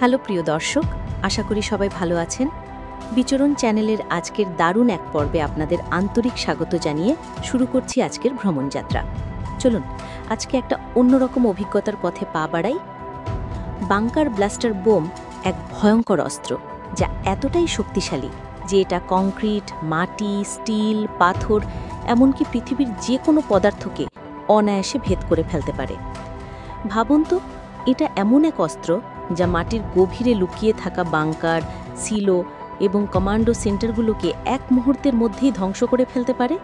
Hello প্রিয় দর্শক, আশা করি সবাই ভালো আছেন। বিচরণ চ্যানেলের আজকের দারুণ এক পর্বে আপনাদের আন্তরিক স্বাগত জানিয়ে শুরু করছি আজকের ভ্রমণযাত্রা। চলুন আজকে একটা অন্যরকম অভিজ্ঞতার পথে পা বাড়াই। বাংকার ব্লাস্টার বোম এক ভয়ঙ্কর অস্ত্র, যা এতটাই শক্তিশালী যে এটা কংক্রিট, মাটি, স্টিল, পাথর, এমনকি পৃথিবীর যে কোনো পদার্থকে অনায়াসে ভেদ করে ফেলতে পারে। ভাবুন তো, এটা এমন এক অস্ত্র যা মাটির গভীরে লুকিয়ে থাকা বাংকার, সিলো এবং কমান্ডো সেন্টারগুলোকে এক মুহূর্তের মধ্যেই ধ্বংস করে ফেলতে পারে।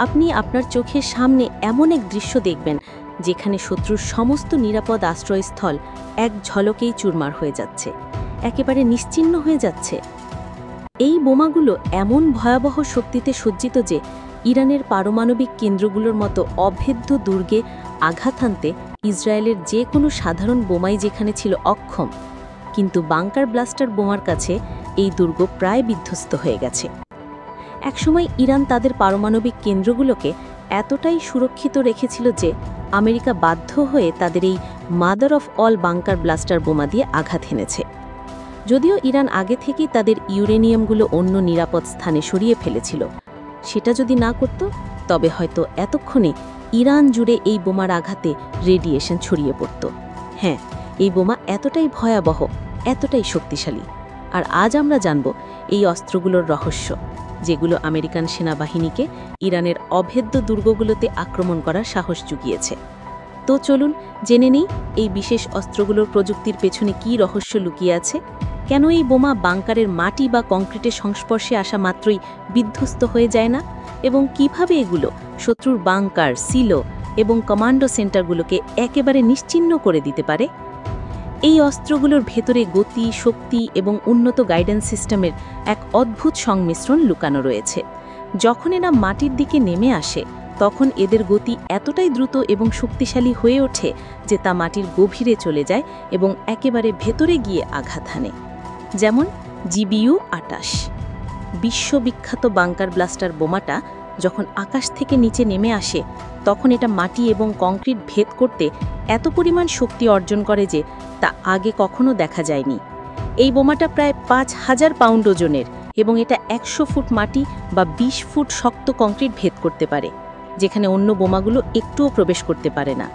আপনি আপনার চোখের সামনে এমন এক দৃশ্য দেখবেন যেখানে শত্রুর সমস্ত নিরাপদ আশ্রয়স্থল এক ঝলকেই চুরমার হয়ে যাচ্ছে, একেবারে নিশ্চিহ্ন হয়ে যাচ্ছে। এই বোমাগুলো এমন ভয়াবহ শক্তিতে সজ্জিত যে ইরানের পারমাণবিক কেন্দ্রগুলোর মতো অভেদ্য দুর্গে আঘাত হানতে ইসরায়েলের যে কোনো সাধারণ বোমাই যেখানে ছিল অক্ষম, কিন্তু বাংকার ব্লাস্টার বোমার কাছে এই দুর্গ প্রায় বিধ্বস্ত হয়ে গেছে। একসময় ইরান তাদের পারমাণবিক কেন্দ্রগুলোকে এতটাই সুরক্ষিত রেখেছিল যে আমেরিকা বাধ্য হয়ে তাদের এই mother of all bunker blaster বোমা দিয়ে আঘাত হেনেছে। যদিও ইরান আগে থেকেই তাদের ইউরেনিয়ামগুলো অন্য নিরাপদ স্থানে সরিয়ে ফেলেছিল, সেটা যদি না করত তবে হয়তো এতক্ষণে ইরান জুড়ে এই বোমার আঘাতে রেডিয়েশন ছড়িয়ে পড়ত। হ্যাঁ, এই বোমা এতটাই ভয়াবহ, এতটাই শক্তিশালী। আর আজ আমরা জানব এই অস্ত্রগুলোর রহস্য, যেগুলো আমেরিকান সেনাবাহিনীকে ইরানের অভেদ্য দুর্গগুলোতে আক্রমণ করার সাহস জুগিয়েছে। তো চলুন জেনে নেই এই বিশেষ অস্ত্রগুলোর প্রযুক্তির পেছনে কী রহস্য লুকিয়ে আছে, কেন এই বোমা বাংকারের মাটি বা কংক্রিটের সংস্পর্শে আসা মাত্রই বিধ্বস্ত হয়ে যায় না, এবং কিভাবে এগুলো শত্রুর বাংকার, সিলো এবং কমান্ডো সেন্টারগুলোকে একেবারে নিশ্চিহ্ন করে দিতে পারে। এই অস্ত্রগুলোর ভেতরে গতি, শক্তি এবং উন্নত গাইডেন্স সিস্টেমের এক অদ্ভুত সংমিশ্রণ লুকানো রয়েছে। যখন এরা মাটির দিকে নেমে আসে তখন এদের গতি এতটাই দ্রুত এবং শক্তিশালী হয়ে ওঠে যে তা মাটির গভীরে চলে যায় এবং একেবারে ভেতরে গিয়ে আঘাত হানে। যেমন GBU-28, বিশ্ববিখ্যাত বাংকার ব্লাস্টার বোমাটা যখন আকাশ থেকে নিচে নেমে আসে তখন এটা মাটি এবং কংক্রিট ভেদ করতে এত পরিমাণ শক্তি অর্জন করে যে তা আগে কখনো দেখা যায়নি। এই বোমাটা প্রায় 5000 পাউন্ড ওজনের এবং এটা 100 ফুট মাটি বা 20 ফুট শক্ত কংক্রিট ভেদ করতে পারে, যেখানে অন্য বোমাগুলো একটুও প্রবেশ করতে পারে না।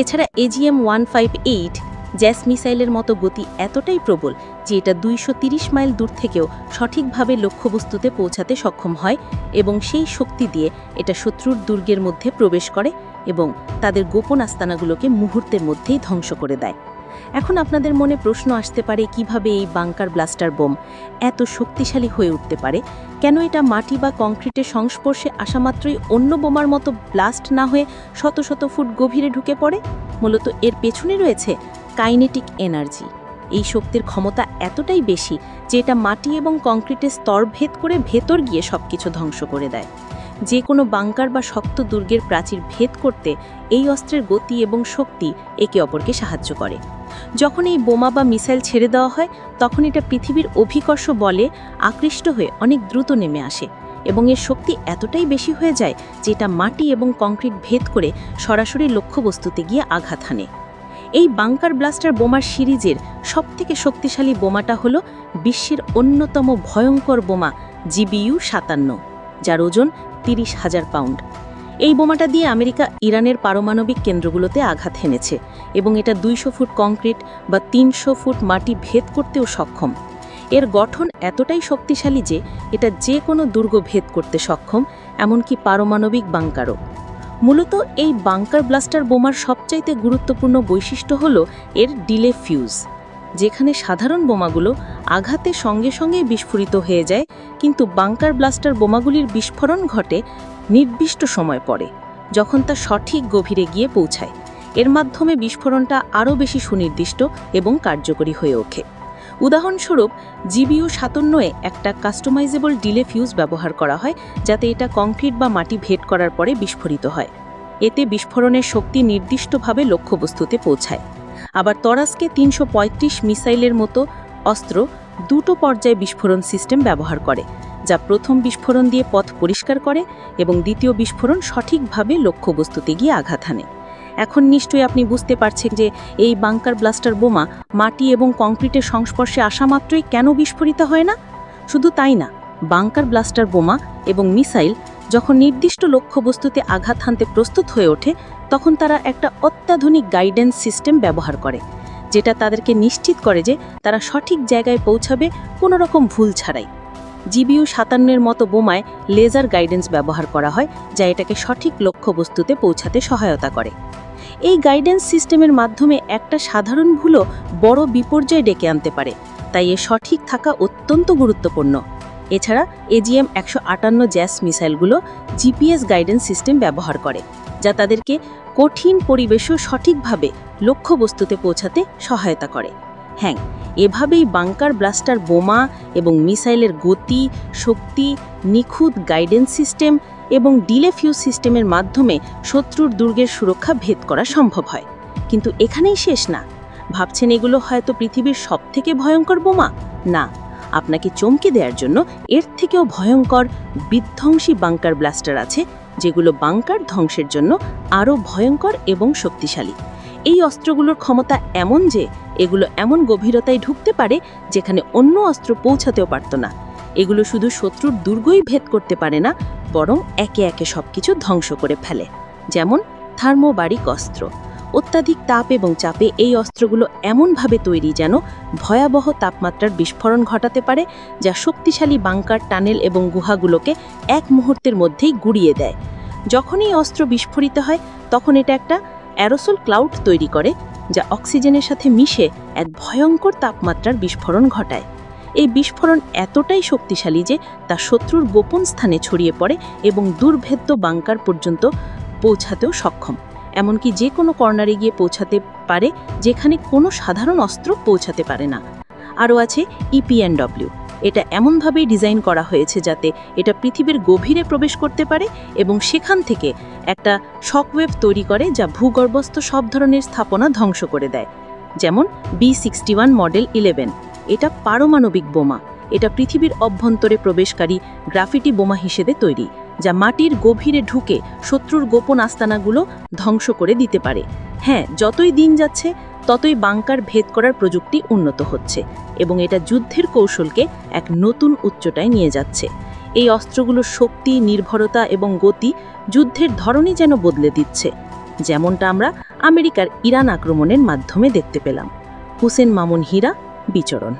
এছাড়া AGM-158 জ্যাস মিসাইলের মতো গতি এতটাই প্রবল যে এটা 230 মাইল দূর থেকেও সঠিকভাবে লক্ষ্যবস্তুতে পৌঁছাতে সক্ষম হয়, এবং সেই শক্তি দিয়ে এটা শত্রুর দুর্গের মধ্যে প্রবেশ করে এবং তাদের গোপন আস্তানাগুলোকে মুহূর্তের মধ্যেই ধ্বংস করে দেয়। এখন আপনাদের মনে প্রশ্ন আসতে পারে, কিভাবে এই বাংকার ব্লাস্টার বোম এত শক্তিশালী হয়ে উঠতে পারে? কেন এটা মাটি বা কংক্রিটের সংস্পর্শে আসা মাত্রই অন্য বোমার মতো ব্লাস্ট না হয়ে শত শত ফুট গভীরে ঢুকে পড়ে? মূলত এর পেছনে রয়েছে কাইনেটিক এনার্জি। এই শক্তির ক্ষমতা এতটাই বেশি যে এটা মাটি এবং কংক্রিটের স্তর ভেদ করে ভেতর গিয়ে সবকিছু ধ্বংস করে দেয়। যে কোনো বাংকার বা শক্ত দুর্গের প্রাচীর ভেদ করতে এই অস্ত্রের গতি এবং শক্তি একে অপরকে সাহায্য করে। যখন এই বোমা বা মিসাইল ছেড়ে দেওয়া হয় তখন এটা পৃথিবীর অভিকর্ষ বলে আকৃষ্ট হয়ে অনেক দ্রুত নেমে আসে, এবং এর শক্তি এতটাই বেশি হয়ে যায় যে এটা মাটি এবং কংক্রিট ভেদ করে সরাসরি লক্ষ্যবস্তুতে গিয়ে আঘাত হানে। এই বাংকার ব্লাস্টার বোমার সিরিজের সবথেকে শক্তিশালী বোমাটা হলো বিশ্বের অন্যতম ভয়ঙ্কর বোমা GBU-57, যার ওজন 30,000 পাউন্ড। এই বোমাটা দিয়ে আমেরিকা ইরানের পারমাণবিক কেন্দ্রগুলোতে আঘাত হেনেছে, এবং এটা 200 ফুট কংক্রিট বা 300 ফুট মাটি ভেদ করতেও সক্ষম। এর গঠন এতটাই শক্তিশালী যে এটা যে কোনো দুর্গ ভেদ করতে সক্ষম, এমনকি পারমাণবিক বাংকারও। মূলত এই বাংকার ব্লাস্টার বোমার সবচাইতে গুরুত্বপূর্ণ বৈশিষ্ট্য হলো এর ডিলে ফিউজ, যেখানে সাধারণ বোমাগুলো আঘাতের সঙ্গে সঙ্গে বিস্ফোরিত হয়ে যায়, কিন্তু বাংকার ব্লাস্টার বোমাগুলির বিস্ফোরণ ঘটে নির্দিষ্ট সময় পরে, যখন তা সঠিক গভীরে গিয়ে পৌঁছায়। এর মাধ্যমে বিস্ফোরণটা আরও বেশি সুনির্দিষ্ট এবং কার্যকরী হয়ে ওঠে। উদাহরণস্বরূপ GBU-57-এ একটা কাস্টমাইজেবল ডিলে ফিউজ ব্যবহার করা হয়, যাতে এটা কংক্রিট বা মাটি ভেদ করার পরে বিস্ফোরিত হয়। এতে বিস্ফোরণের শক্তি নির্দিষ্টভাবে লক্ষ্যবস্তুতে পৌঁছায়। আবার তরাস্কে 335 মিসাইলের মতো অস্ত্র দুটো পর্যায়ে বিস্ফোরণ সিস্টেম ব্যবহার করে, যা প্রথম বিস্ফোরণ দিয়ে পথ পরিষ্কার করে এবং দ্বিতীয় বিস্ফোরণ সঠিকভাবে লক্ষ্যবস্তুতে গিয়ে আঘাত হানে। এখন নিশ্চয়ই আপনি বুঝতে পারছেন যে এই বাংকার ব্লাস্টার বোমা মাটি এবং কংক্রিটের সংস্পর্শে আসা মাত্রই কেন বিস্ফোরিত হয় না। শুধু তাই না, বাংকার ব্লাস্টার বোমা এবং মিসাইল যখন নির্দিষ্ট লক্ষ্যবস্তুতে আঘাত হানতে প্রস্তুত হয়ে ওঠে, তখন তারা একটা অত্যাধুনিক গাইডেন্স সিস্টেম ব্যবহার করে, যেটা তাদেরকে নিশ্চিত করে যে তারা সঠিক জায়গায় পৌঁছাবে কোনো রকম ভুল ছাড়াই। GBU-57-এর মতো বোমায় লেজার গাইডেন্স ব্যবহার করা হয়, যা এটাকে সঠিক লক্ষ্যবস্তুতে পৌঁছাতে সহায়তা করে। এই গাইডেন্স সিস্টেমের মাধ্যমে একটা সাধারণ ভুলও বড় বিপর্যয় ডেকে আনতে পারে, তাই এ সঠিক থাকা অত্যন্ত গুরুত্বপূর্ণ। এছাড়া AGM-158 জ্যাস মিসাইলগুলো GPS গাইডেন্স সিস্টেম ব্যবহার করে, যা তাদেরকে কঠিন পরিবেশেও সঠিকভাবে লক্ষ্যবস্তুতে পৌঁছাতে সহায়তা করে। হ্যাঁ, এভাবেই বাংকার ব্লাস্টার বোমা এবং মিসাইলের গতি, শক্তি, নিখুঁত গাইডেন্স সিস্টেম এবং ডিলে ফিউজ সিস্টেমের মাধ্যমে শত্রুর দুর্গের সুরক্ষা ভেদ করা সম্ভব হয়। কিন্তু এখানেই শেষ না। ভাবছেন এগুলো হয়তো পৃথিবীর সবথেকে ভয়ঙ্কর বোমা? না, আপনাকে চমকে দেওয়ার জন্য এর থেকেও ভয়ঙ্কর বিধ্বংসী বাংকার ব্লাস্টার আছে, যেগুলো বাংকার ধ্বংসের জন্য আরও ভয়ঙ্কর এবং শক্তিশালী। এই অস্ত্রগুলোর ক্ষমতা এমন যে এগুলো এমন গভীরতায় ঢুকতে পারে যেখানে অন্য অস্ত্র পৌঁছাতেও পারত না। এগুলো শুধু শত্রুর দুর্গই ভেদ করতে পারে না, বরং একে একে সবকিছু ধ্বংস করে ফেলে। যেমন থার্মোবারিক অস্ত্র। অত্যাধিক তাপ এবং চাপে এই অস্ত্রগুলো এমনভাবে তৈরি যেন ভয়াবহ তাপমাত্রার বিস্ফোরণ ঘটাতে পারে, যা শক্তিশালী বাংকার, টানেল এবং গুহাগুলোকে এক মুহূর্তের মধ্যেই গুঁড়িয়ে দেয়। যখনই অস্ত্র বিস্ফোরিত হয়, তখন এটা একটা অ্যারোসল ক্লাউড তৈরি করে, যা অক্সিজেনের সাথে মিশে এক ভয়ঙ্কর তাপমাত্রার বিস্ফোরণ ঘটায়। এই বিস্ফোরণ এতটাই শক্তিশালী যে তা শত্রুর গোপন স্থানে ছড়িয়ে পড়ে এবং দুর্ভেদ্য বাংকার পর্যন্ত পৌঁছাতেও সক্ষম, এমনকি যে কোনো কর্নারে গিয়ে পৌঁছাতে পারে যেখানে কোনো সাধারণ অস্ত্র পৌঁছাতে পারে না। আরও আছে EPNW। এটা এমনভাবেই ডিজাইন করা হয়েছে যাতে এটা পৃথিবীর গভীরে প্রবেশ করতে পারে এবং সেখান থেকে একটা শকওয়েভ তৈরি করে, যা ভূগর্ভস্থ সব ধরনের স্থাপনা ধ্বংস করে দেয়। যেমন B61 মডেল 11। এটা পারমাণবিক বোমা। এটা পৃথিবীর অভ্যন্তরে প্রবেশকারী গ্রাফিটি বোমা হিসেবে তৈরি, যা মাটির গভীরে ঢুকে শত্রুর গোপন আস্তানাগুলো ধ্বংস করে দিতে পারে। হ্যাঁ, যতই দিন যাচ্ছে ততই বাংকার ভেদ করার প্রযুক্তি উন্নত হচ্ছে এবং এটা যুদ্ধের কৌশলকে এক নতুন উচ্চতায় নিয়ে যাচ্ছে। এই অস্ত্রগুলোর শক্তি, নির্ভরতা এবং গতি যুদ্ধের ধরনই যেন বদলে দিচ্ছে, যেমনটা আমরা আমেরিকার ইরান আক্রমণের মাধ্যমে দেখতে পেলাম। হুসেন মামুন হীরা, বিচরণ।